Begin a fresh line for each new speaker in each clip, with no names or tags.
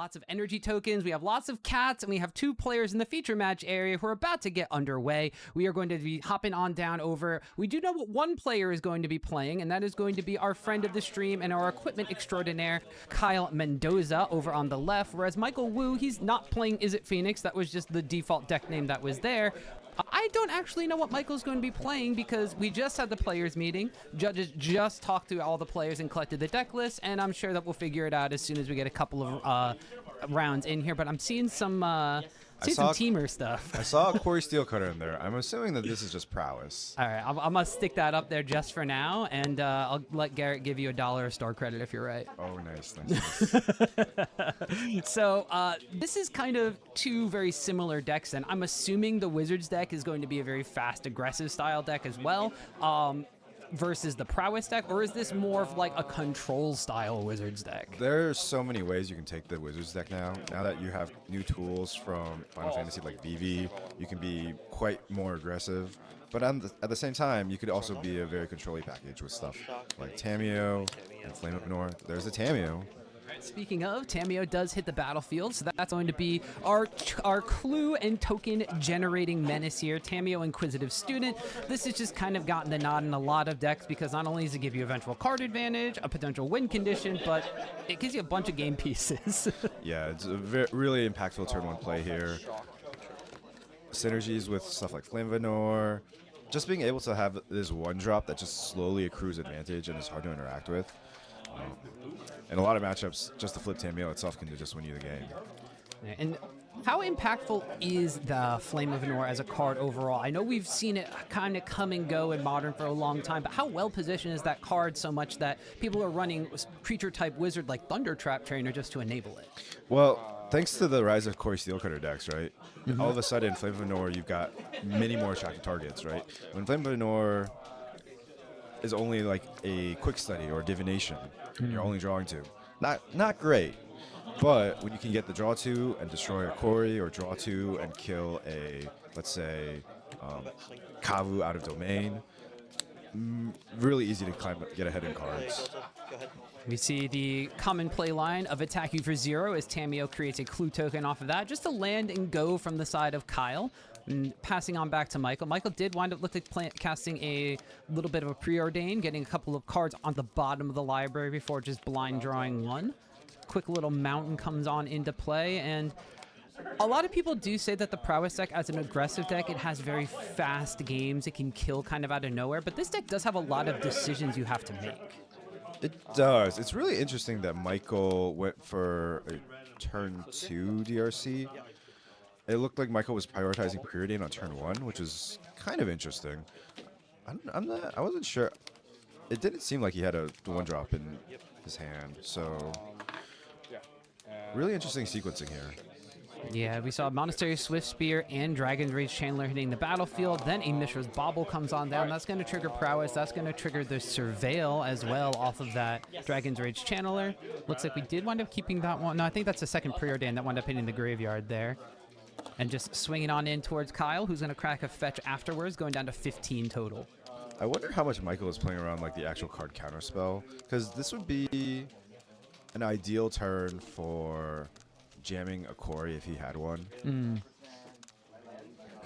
lots of energy tokens, we have lots of cats, and we have 2 players in the feature match area who are about to get underway. We are going to be hopping on down over. We do know what 1 player is going to be playing, and that is going to be our friend of the stream and our equipment extraordinaire, Kyle Mendoza, over on the left, whereas Michael Wu, he's not playing Izzet Phoenix. That was just the default deck name that was there. I don't actually know what Michael's going to be playing because we just had the players meeting. Judges just talked to all the players and collected the deck list, and I'm sure that we'll figure it out as soon as we get a couple of rounds in here. But I'm seeing some some teamer stuff.
I saw a Corey Steelcutter in there. I'm assuming that this is just Prowess.
All right, I'm going to stick that up there just for now, and I'll let Garrett give you $1 of store credit if you're right.
Oh, nice.
So this is kind of 2 very similar decks, and I'm assuming the Wizards deck is going to be a very fast, aggressive style deck as well. Versus the Prowess deck, or is this more of like a control style Wizards deck?
There's so many ways you can take the Wizards deck now. Now that you have new tools from Final Fantasy like VV, you can be quite more aggressive. But at the same time, you could also be a very control-y package with stuff like Tamiyo and Flame of Anor. There's the Tamiyo.
Speaking of, Tamiyo does hit the battlefield, so that's going to be our clue and token generating menace here. Tamiyo, Inquisitive Student. This has just kind of gotten the nod in a lot of decks because not only does it give you eventual card advantage, a potential win condition, but it gives you a bunch of game pieces.
Yeah, it's a really impactful turn 1 play here. Synergies with stuff like Flame of Anor. Just being able to have this 1-drop that just slowly accrues advantage and is hard to interact with. In a lot of matchups, just the flip Tamiyo itself can just win you the game.
And how impactful is the Flame of Anor as a card overall? I know we've seen it kind of come and go in Modern for a long time, but how well positioned is that card so much that people are running creature-type wizard like Thunder Trap Trainer just to enable it?
Well, thanks to the rise of Corey Steelcutter decks, right? All of a sudden, Flame of Anor, you've got many more attractive targets, right? When Flame of Anor is only like a quick study or divination, you're only drawing 2. Not great, but when you can get the draw 2 and destroy a Corey, or draw 2 and kill a, let's say, Kavu out of domain, really easy to get ahead in cards.
We see the common play line of attack you for 0 as Tamiyo creates a clue token off of that, just to land and go from the side of Kyle. And passing on back to Michael. Michael did wind up casting a little bit of a preordain, getting a couple of cards on the bottom of the library before just blind drawing 1. Quick little mountain comes on into play, and a lot of people do say that the Prowess deck, as an aggressive deck, it has very fast games. It can kill kind of out of nowhere, but this deck does have a lot of decisions you have to make.
It does. It's really interesting that Michael went for a turn 2 DRC. It looked like Michael was prioritizing Preordain on turn 1, which is kind of interesting. I wasn't sure. It didn't seem like he had a 1-drop in his hand, so really interesting sequencing here.
Yeah, we saw Monastery Swift Spear and Dragon's Rage Chandler hitting the battlefield. Then a Mishra's Bauble comes on down. That's going to trigger Prowess. That's going to trigger the Surveil as well off of that Dragon's Rage Channeler. Looks like we did wind up keeping that one. No, I think that's the second Preordain that wound up hitting the graveyard there. And just swinging on in towards Kyle, who's going to crack a fetch afterwards, going down to 15 total.
I wonder how much Michael is playing around like the actual card counterspell, because this would be an ideal turn for jamming a Corey if he had one.
Because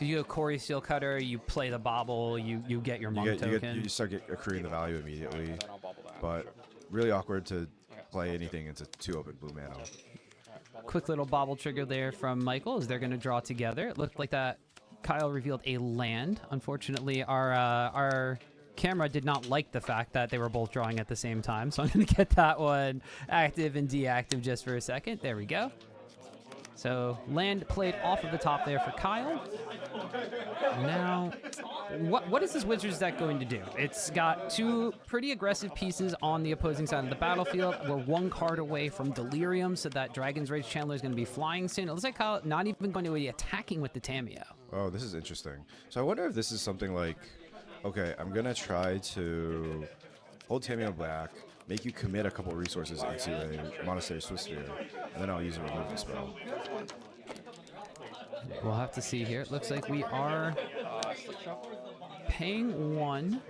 you have Corey Steelcutter, you play the Bauble, you get your Monk token.
You start accruing the value immediately, but really awkward to play anything into 2 open blue mana.
Quick little Bauble trigger there from Michael as they're going to draw together. It looked like that Kyle revealed a land. Unfortunately, our camera did not like the fact that they were both drawing at the same time, so I'm going to get that one active and deactive just for a second. There we go. So land played off of the top there for Kyle. Now, what is this Wizards deck going to do? It's got 2 pretty aggressive pieces on the opposing side of the battlefield. We're 1 card away from Delirium, so that Dragon's Rage Chandler is going to be flying soon. It looks like Kyle not even going to be attacking with the Tamiyo.
Oh, this is interesting. So I wonder if this is something like, okay, I'm going to try to hold Tamiyo back, make you commit a couple resources into a Monastery Swift Spear, and then I'll use a removal spell.
We'll have to see here. It looks like we are paying 1.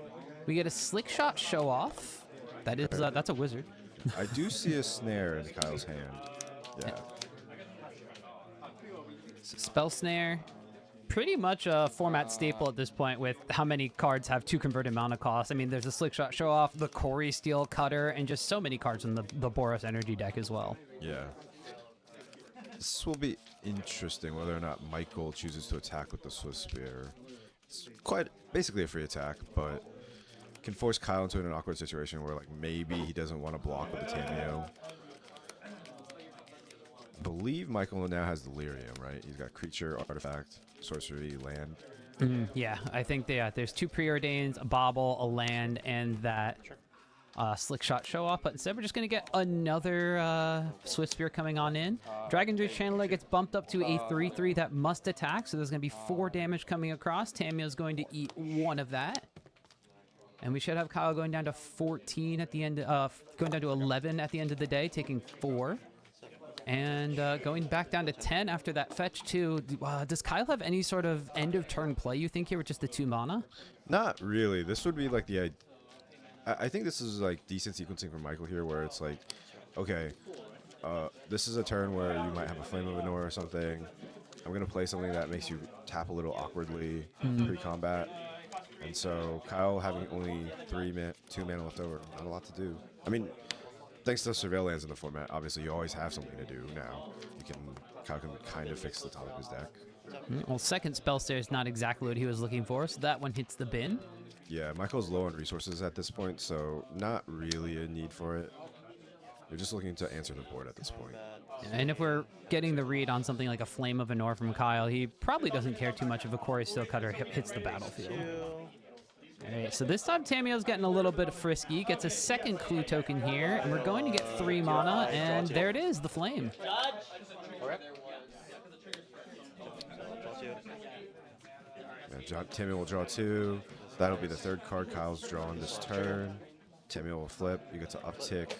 We get a Slick Shot Show Off. That is that's a wizard.
I do see a snare in Kyle's hand. Yeah.
So Spell Snare, pretty much a format staple at this point with how many cards have 2 converted mana costs. I mean, there's a Slick Shot Show Off, the Corey Steel Cutter, and just so many cards in the Boros Energy deck as well.
Yeah. This will be interesting whether or not Michael chooses to attack with the Swift Spear. It's quite basically a free attack, but can force Kyle into an awkward situation where like maybe he doesn't want to block with the Tamiyo. I believe Michael now has Delirium, right? He's got creature, artifact, sorcery, land.
Yeah, I think there's 2 preordains, a bauble, a land, and that Slick Shot Show Off. But instead, we're just going to get another Swift Spear coming on in. Dragon Dredge Channeler gets bumped up to a 3/3 that must attack, so there's going to be 4 damage coming across. Tamiyo's going to eat 1 of that. And we should have Kyle going down to 14 at the end, going down to 11 at the end of the day, taking 4. And going back down to 10 after that fetch too. Does Kyle have any sort of end of turn play, you think, here with just the 2 mana?
Not really. This would be like the... I think this is like decent sequencing for Michael here where it's like, okay, this is a turn where you might have a Flame of Anor or something. I'm going to play something that makes you tap a little awkwardly pre-combat. And so Kyle having only 2 mana left over, not a lot to do. I mean, thanks to Surveillance in the format, obviously you always have something to do now. Kyle can kind of fix the top of his deck.
Well, second Spell Snare is not exactly what he was looking for, so that one hits the bin.
Yeah, Michael's low on resources at this point, so not really a need for it. You're just looking to answer the board at this point.
And if we're getting the read on something like a Flame of Anor from Kyle, he probably doesn't care too much if a Corey Steel Cutter hits the battlefield. All right, so this time Tamiyo's getting a little bit frisky, gets a second clue token here, and we're going to get 3 mana, and there it is, the Flame.
Yeah, Tamiyo will draw 2. That'll be the 3rd card Kyle's drawn this turn. Tamiyo will flip. You get to uptick,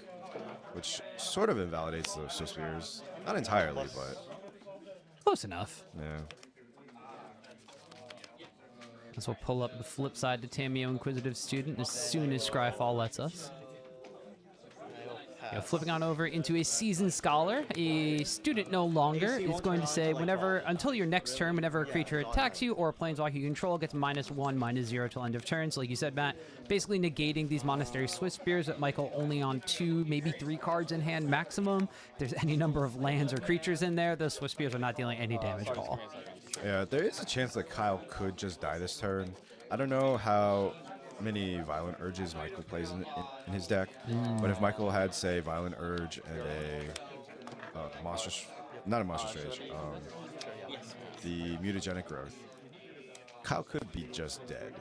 which sort of invalidates those Swift Spears. Not entirely, but...
Close enough.
Yeah.
So we'll pull up the flip side to Tamiyo Inquisitive Student as soon as Scryfall lets us. Flipping on over into a Seasoned Scholar, a student no longer is going to say until your next turn, whenever a creature attacks you or a planeswalker you control gets -1, -0 till end of turn. So like you said, Matt, basically negating these Monastery Swift Spears with Michael only on 2, maybe 3 cards in hand maximum. If there's any number of lands or creatures in there, those Swift Spears are not dealing any damage at all.
Yeah, there is a chance that Kyle could just die this turn. I don't know how many Violent Urges Michael plays in his deck, but if Michael had, say, Violent Urge and not a Monstrous Rage, the Mutagenic Growth, Kyle could be just dead.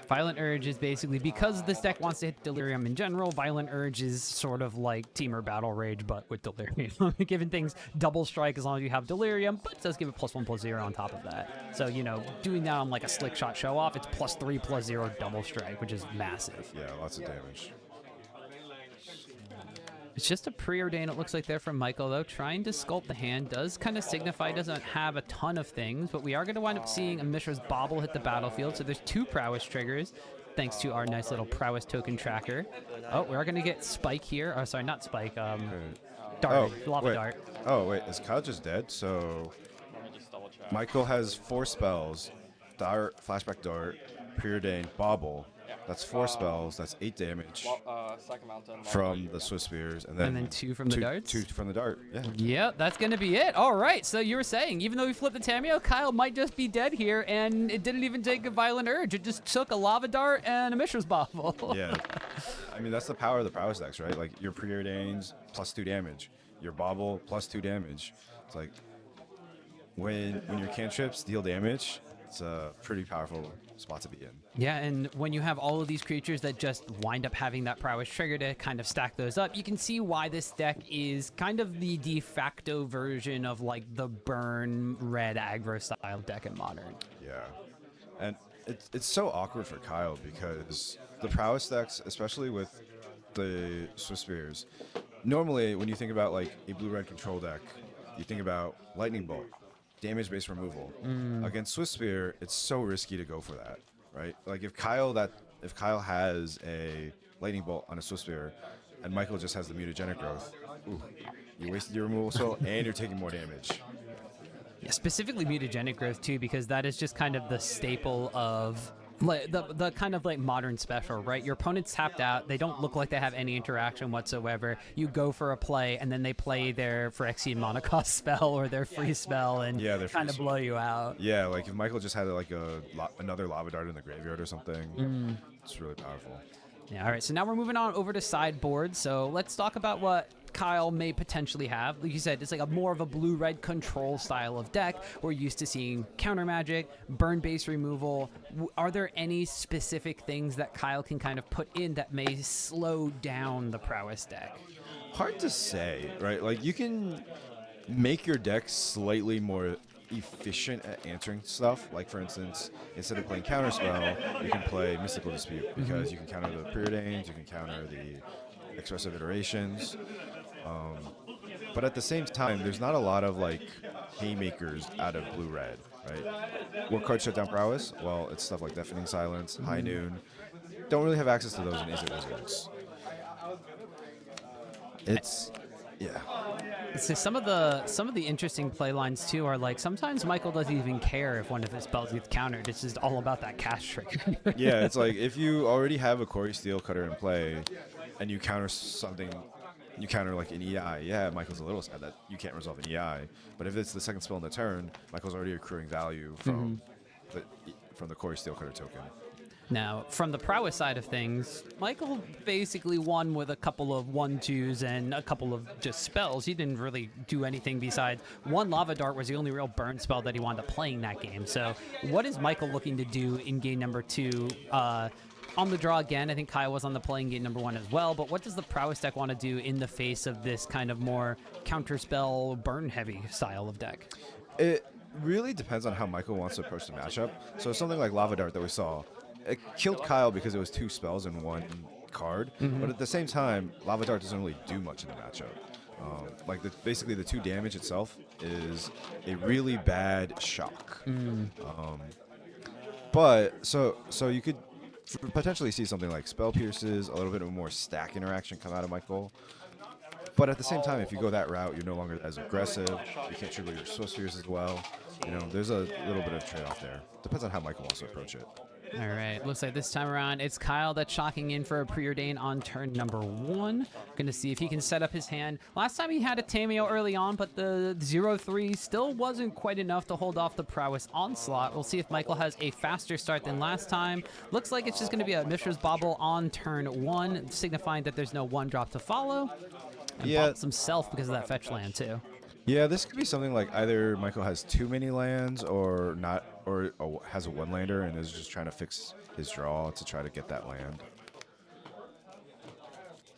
Violent Urge is basically, because this deck wants to hit Delirium in general, Violent Urge is sort of like Teamer Battle Rage, but with Delirium. Giving things double strike as long as you have Delirium, but it does give it +1/+0 on top of that. So, doing that on like a Slick Shot Show Off, it's +3/+0 double strike, which is massive.
Yeah, lots of damage.
It's just a preordain, it looks like there from Michael, though. Trying to sculpt the hand does kind of signify doesn't have a ton of things, but we are going to wind up seeing a Mishra's Bauble hit the battlefield, so there's 2 Prowess triggers, thanks to our nice little Prowess token tracker. Oh, we are going to get Spike here. Oh, sorry, not Spike. Dart. Lava Dart.
Oh, wait, is Kyle just dead? So Michael has 4 spells. Dart, Flashback Dart, Preordain, Bauble. That's 4 spells. That's 8 damage from the Swift Spears, and then
2 from the darts.
2 from the dart. Yeah.
Yep, that's gonna be it. All right. So you were saying, even though we flipped the Tamiyo, Kyle might just be dead here, and it didn't even take a Violent Urge. It just took a Lava Dart and a Mishra's Bauble.
Yeah. I mean, that's the power of the Prowess decks, right? Like your preordains +2 damage, your Bauble +2 damage. It's like when your cantrips deal damage, it's a pretty powerful spot to be in.
Yeah, and when you have all of these creatures that just wind up having that Prowess trigger to kind of stack those up, you can see why this deck is kind of the de facto version of like the burn red aggro style deck in Modern.
Yeah, and it's so awkward for Kyle because the Prowess decks, especially with the Swift Spears, normally when you think about like a blue-red control deck, you think about Lightning Bolt, damage-based removal. Against Swift Spear, it's so risky to go for that, right? Like if Kyle has a Lightning Bolt on a Swift Spear, and Michael just has the Mutagenic Growth, ooh, you wasted your removal spell and you're taking more damage.
Specifically mutagenic growth too, because that is just kind of the staple of like the kind of like modern special, right? Your opponent's tapped out, they don't look like they have any interaction whatsoever. You go for a play, and then they play their Phyrexian Monocost spell or their free spell, and
Yeah, they're
kind of blow you out.
Yeah, like if Michael just had like another lava dart in the graveyard or something, it's really powerful.
Yeah, all right, so now we're moving on over to sideboard. So let's talk about what Kyle may potentially have. Like you said, it's like a more of a blue-red control style of deck. We're used to seeing counter magic, burn base removal. Are there any specific things that Kyle can kind of put in that may slow down the Prowess deck?
Hard to say, right? Like you can make your deck slightly more efficient at answering stuff. Like for instance, instead of playing Counterspell, you can play Mystical Dispute because you can counter the Preordains, you can counter the Expressive Iterations. But at the same time, there's not a lot of like haymakers out of blue-red, right? What cards shut down Prowess? Well, it's stuff like Deafening Silence, High Noon. Don't really have access to those in Izzet Wizards. Yeah.
So some of the interesting play lines too are like sometimes Michael doesn't even care if one of his spells gets countered. It's just all about that cast trigger.
Yeah, it's like if you already have a Corey Steelcutter in play, and you counter something, you counter like an EI. Yeah, Michael's a little sad that you can't resolve an EI. But if it's the second spell in the turn, Michael's already accruing value from the Corey Steelcutter token.
Now, from the Prowess side of things, Michael basically won with a couple of 1-2s and a couple of just spells. He didn't really do anything besides one Lava Dart was the only real burn spell that he wanted to play in that game. So what is Michael looking to do in game number 2? On the draw again, I think Kyle was on the play in game number 1 as well, but what does the Prowess deck want to do in the face of this kind of more counterspell, burn-heavy style of deck?
It really depends on how Michael wants to approach the matchup. So something like Lava Dart that we saw, it killed Kyle because it was 2 spells in 1 card, but at the same time, Lava Dart doesn't really do much in the matchup. Basically the 2 damage itself is a really bad shock. But so you could potentially see something like Spell Pierces, a little bit of more stack interaction come out of Michael. But at the same time, if you go that route, you're no longer as aggressive. You can't trigger your Swift Spheres as well. You know, there's a little bit of trade-off there. Depends on how Michael wants to approach it.
All right, looks like this time around it's Kyle that's shocking in for a Preordain on turn number 1. Gonna see if he can set up his hand. Last time he had a Tamiyo early on, but the 0-3 still wasn't quite enough to hold off the Prowess onslaught. We'll see if Michael has a faster start than last time. Looks like it's just gonna be a Mishra's Bauble on turn 1, signifying that there's no 1-drop to follow. And bobbles himself because of that fetch land too.
Yeah, this could be something like either Michael has too many lands or not, or has a 1-lander and is just trying to fix his draw to try to get that land.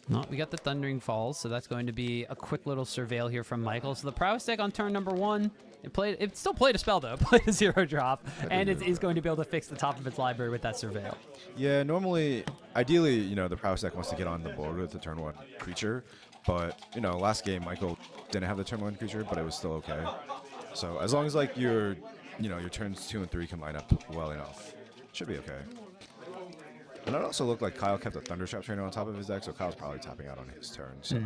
Well, we got the Thundering Falls, so that's going to be a quick little surveil here from Michael. So the Prowess deck on turn number 1, it still played a spell though, played a 0-drop, and it is going to be able to fix the top of its library with that surveil.
Yeah, ideally, you know, the Prowess deck wants to get on the board with the turn 1 creature, but you know, last game Michael didn't have the turn 1 creature, but it was still okay. So as long as like your turns 2 and 3 can line up well enough, it should be okay. And it also looked like Kyle kept a Thundertrap trainer on top of his deck, so Kyle's probably tapping out on his turn. So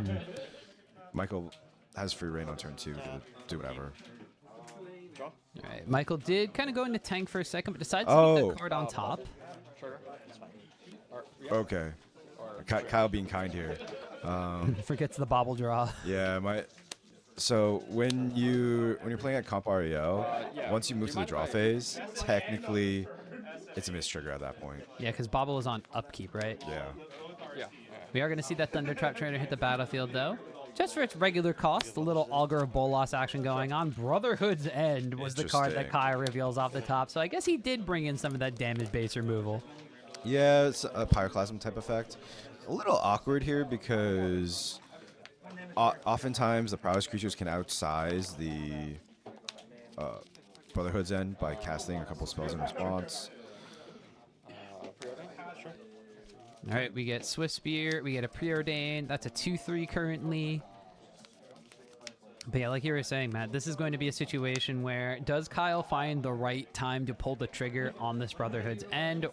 Michael has free reign on turn 2 to do whatever.
All right, Michael did kind of go into tank for a second, but decided to leave the card on top.
Okay. Kyle being kind here.
Forgets the bobble draw.
Yeah, so when you're playing at Comp REO, once you move to the draw phase, technically it's a mistrigger at that point.
Yeah, because bobble is on upkeep, right?
Yeah.
We are going to see that Thundertrap trainer hit the battlefield though. Just for its regular cost, a little Augur of Bolas action going on. Brotherhood's End was the card that Kyle reveals off the top, so I guess he did bring in some of that damage base removal.
Yeah, it's a Pyroclasm type effect. A little awkward here because oftentimes the Prowess creatures can outsize the Brotherhood's End by casting a couple spells in response.
All right, we get Swift Spear, we get a Preordain. That's a 2-3 currently. But yeah, like you were saying, Matt, this is going to be a situation where does Kyle find the right time to pull the trigger on this Brotherhood's end,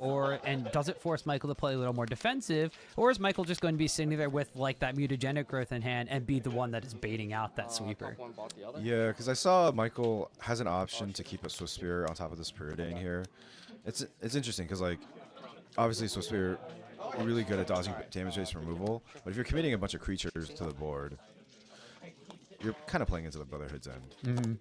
and does it force Michael to play a little more defensive, or is Michael just going to be sitting there with like that mutagenic growth in hand and be the one that is baiting out that sweeper?
Yeah, because I saw Michael has an option to keep a Swift Spear on top of this Preordain here. It's interesting because like obviously Swift Spear really good at dodging damage-based removal, but if you're committing a bunch of creatures to the board, you're kind of playing into the Brotherhood's end.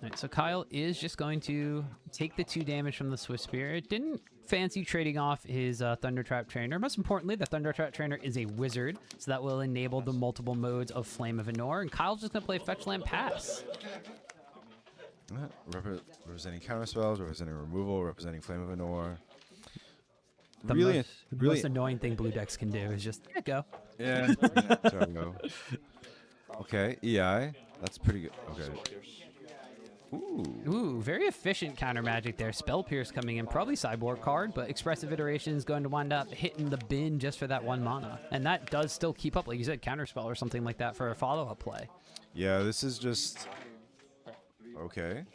Right, so Kyle is just going to take the 2 damage from the Swift Spear. Didn't fancy trading off his Thunder Trap Trainer. Most importantly, the Thunder Trap Trainer is a wizard, so that will enable the multiple modes of Flame of Anor. And Kyle's just going to play Fetch Land Pass.
Representing counter spells, representing removal, representing Flame of Anor.
The most annoying thing blue decks can do is just go.
Yeah. Okay, EI. That's pretty good. Okay.
Ooh, very efficient counter magic there. Spell Pierce coming in, probably sideboard card, but Expressive Iteration is going to wind up hitting the bin just for that 1 mana. And that does still keep up, like you said, counter spell or something like that for a follow-up play.
Yeah, this is just... Okay.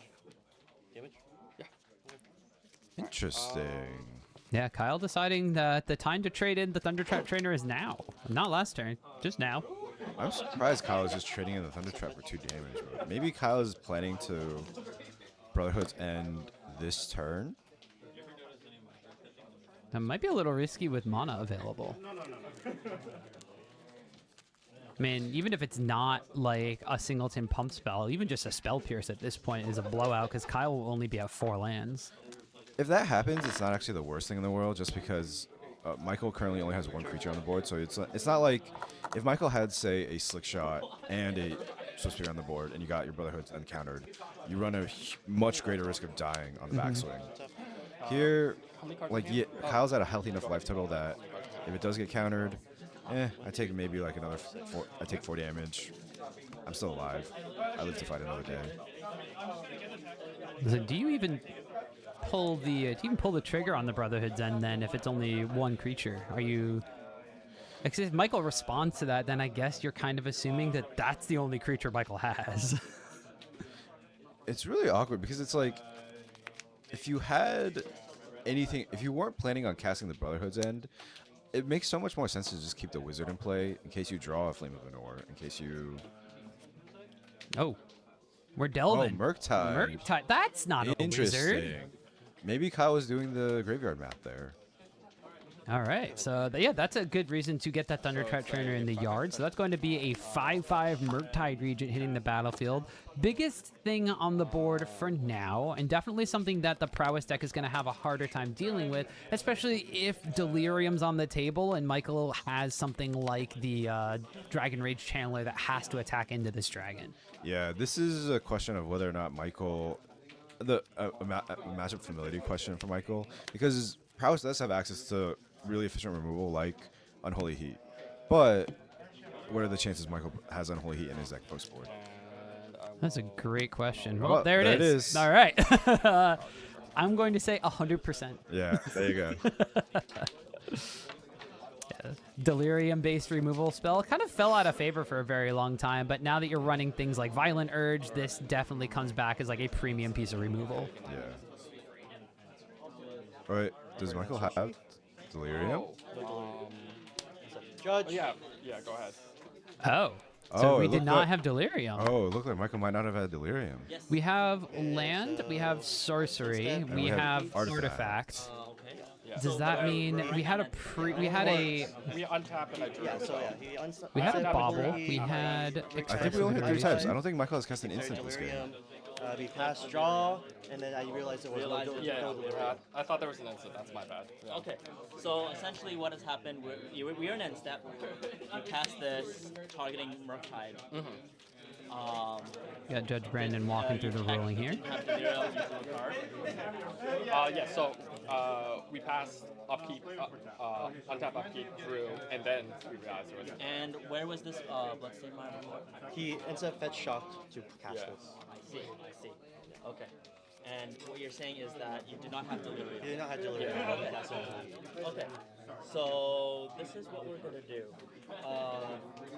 Interesting.
Yeah, Kyle deciding that the time to trade in the Thunder Trap Trainer is now. Not last turn, just now.
I'm surprised Kyle is just trading in the Thunder Trap for 2 damage. Bro. Maybe Kyle is planning to Brotherhood's end this turn.
That might be a little risky with mana available. I mean, even if it's not like a singleton pump spell, even just a Spell Pierce at this point is a blowout because Kyle will only be at 4 lands.
If that happens, it's not actually the worst thing in the world, just because Michael currently only has 1 creature on the board, so it's not like if Michael had, say, a Slick Shot and a Swift Spear on the board, and you got your Brotherhoods uncountered, you run a much greater risk of dying on the backswing. Here, like, yeah, Kyle's at a healthy enough life total that if it does get countered, I take maybe like another 4. I take 4 damage. I'm still alive. I live to fight another day.
So do you even pull the trigger on the Brotherhood's end then if it's only 1 creature? Are you... If Michael responds to that, then I guess you're kind of assuming that that's the only creature Michael has.
It's really awkward because it's like, if you had anything, if you weren't planning on casting the Brotherhood's end, it makes so much more sense to just keep the Wizard in play in case you draw a Flame of Anor, in case you...
Oh, we're delving.
Oh, Murktide.
Murktide. That's not a wizard.
Maybe Kyle was doing the graveyard map there.
All right, so yeah, that's a good reason to get that Thunder Trap Trainer in the yard. So that's going to be a 5/5 Murktide Regent hitting the battlefield. Biggest thing on the board for now, and definitely something that the Prowess deck is going to have a harder time dealing with, especially if Delirium's on the table and Michael has something like the Dragon Rage Channeler that has to attack into this dragon.
Yeah, this is a question of whether or not Michael... a matchup familiarity question for Michael, because Prowess does have access to really efficient removal like Unholy Heat, but what are the chances Michael has Unholy Heat in his deck post board?
That's a great question.
Well,
there it is. All right. I'm going to say 100%.
Yeah, there you go.
Delirium-based removal spell kind of fell out of favor for a very long time, but now that you're running things like Violent Urge, this definitely comes back as like a premium piece of removal.
Yeah. All right. Does Michael have Delirium?
Judge.
Yeah, go ahead.
Oh. So we did not have Delirium.
Oh, it looked like Michael might not have had Delirium.
Yes.
We have land, we have sorcery, we have artifacts.
Okay.
Does that mean we had a
We untapped and I drew.
Yeah, so
we had a
untapped
bobble,
Delirium,
we had
I think we only had 3
Expressive
types. I don't think Michael has cast an instant this game.
Delirium, we passed draw, and then I realized it was no Delirium.
I thought there was an instant. That's my bad. Yeah.
Okay, so essentially what has happened, we're in end step. You cast this, targeting Murktide.
Got Judge Brandon walking through the ruling here.
Have Delirium using a card.
Yeah, so we passed upkeep, untap upkeep through, and then we realized there was
And where was this, let's see my report.
He ends up fetch shocked to cast
Yeah.
this.
I see. Okay. And what you're saying is that you do not have Delirium.
He did not have Delirium.
Okay. So this is what we're gonna do.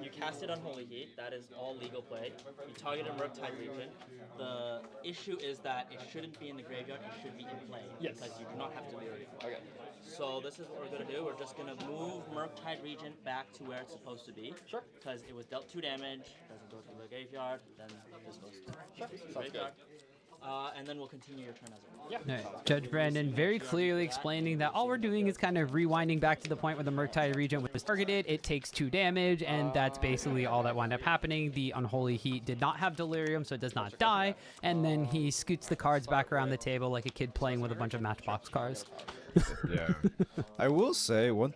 You cast it on Holy Heat. That is all legal play. You target a Murktide region. The issue is that it shouldn't be in the graveyard. It should be in play.
Yes.
Because you do not have to do it.
Okay.
So this is what we're gonna do. We're just gonna move Murktide Regent back to where it's supposed to be.
Sure.
Because it was dealt 2 damage. Doesn't go to the graveyard. Then this goes to the graveyard. And then we'll continue your turn as well.
Yeah.
All right. Judge Brandon very clearly explaining that all we're doing is kind of rewinding back to the point where the Murktide Regent was targeted. It takes 2 damage, and that's basically all that wound up happening. The Unholy Heat did not have Delirium, so it does not die. And then he scoots the cards back around the table like a kid playing with a bunch of Matchbox cards.
Yeah. I will say one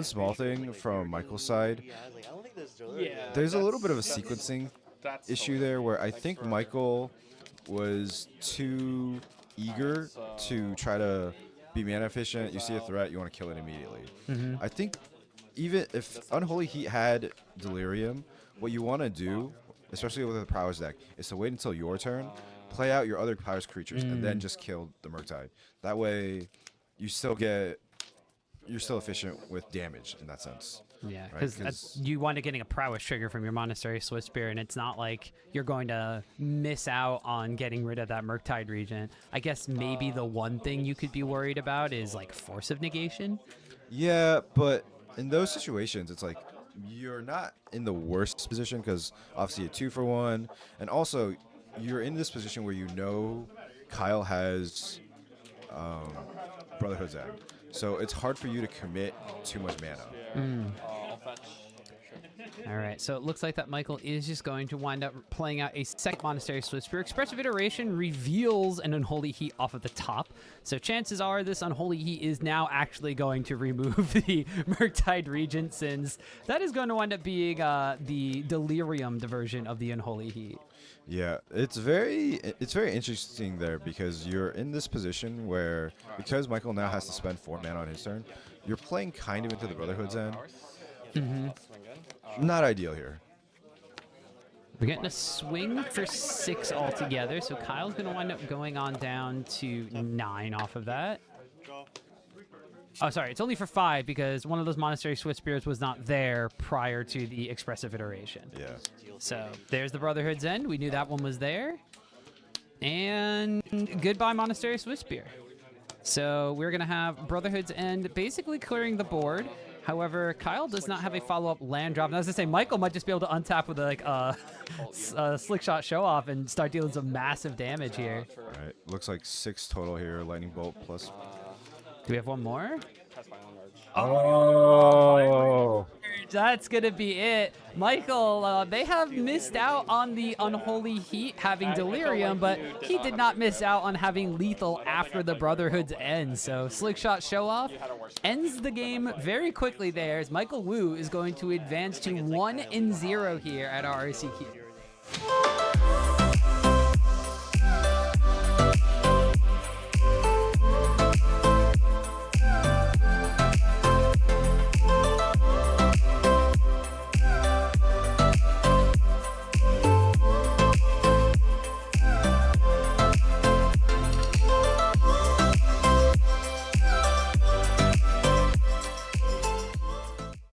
small thing from Michael's side.
Yeah, I was like, I don't think there's Joe.
Yeah.
There's a little bit of a sequencing
That's
issue there where I think Michael was too eager to try to be mana efficient. You see a threat, you want to kill it immediately. I think even if Unholy Heat had Delirium, what you want to do, especially with a Prowess deck, is to wait until your turn, play out your other Prowess creatures, and then just kill the Murktide. That way, you're still efficient with damage in that sense.
Yeah,
Right,
because
'cause-
you wind up getting a Prowess trigger from your Monastery Swiftspear, and it's not like you're going to miss out on getting rid of that Murktide Regent. I guess maybe the one thing you could be worried about is like Force of Negation.
Yeah, but in those situations, it's like you're not in the worst position because obviously a 2-for-1, and also you're in this position where you know Kyle has Brotherhood's End, so it's hard for you to commit too much mana.
I'll fetch. Sure.
All right, so it looks like that Michael is just going to wind up playing out a second Monastery Swiftspear. Expressive Iteration reveals an Unholy Heat off of the top. So chances are this Unholy Heat is now actually going to remove the Murktide Regent, since that is going to wind up being the Delirium version of the Unholy Heat.
Yeah, it's very interesting there because you're in this position where, because Michael now has to spend 4 mana on his turn, you're playing kind of into the Brotherhood's End.
Swing in.
Not ideal here.
We're getting a swing for 6 altogether, so Kyle's going to wind up going on down to 9 off of that.
Draw.
Oh, sorry, it's only for 5 because one of those Monastery Swiftspears was not there prior to the Expressive Iteration.
Yeah.
So there's the Brotherhood's End. We knew that one was there. And goodbye, Monastery Swiftspear. So we're going to have Brotherhood's End basically clearing the board. However, Kyle does not have a follow-up land drop. And I was going to say, Michael might just be able to untap with a Slick Shot Show-Off and start dealing some massive damage here.
All right. Looks like 6 total here. Lightning Bolt plus.
Do we have one more?
Cast Final Merge.
Oh.
That's going to be it. Michael, they have missed out on the Unholy Heat having Delirium, but he did not miss out on having Lethal after the Brotherhood's End. So Slick Shot Show-Off ends the game very quickly there, as Michael Wu is going to advance to 1-0 here at our RCQ.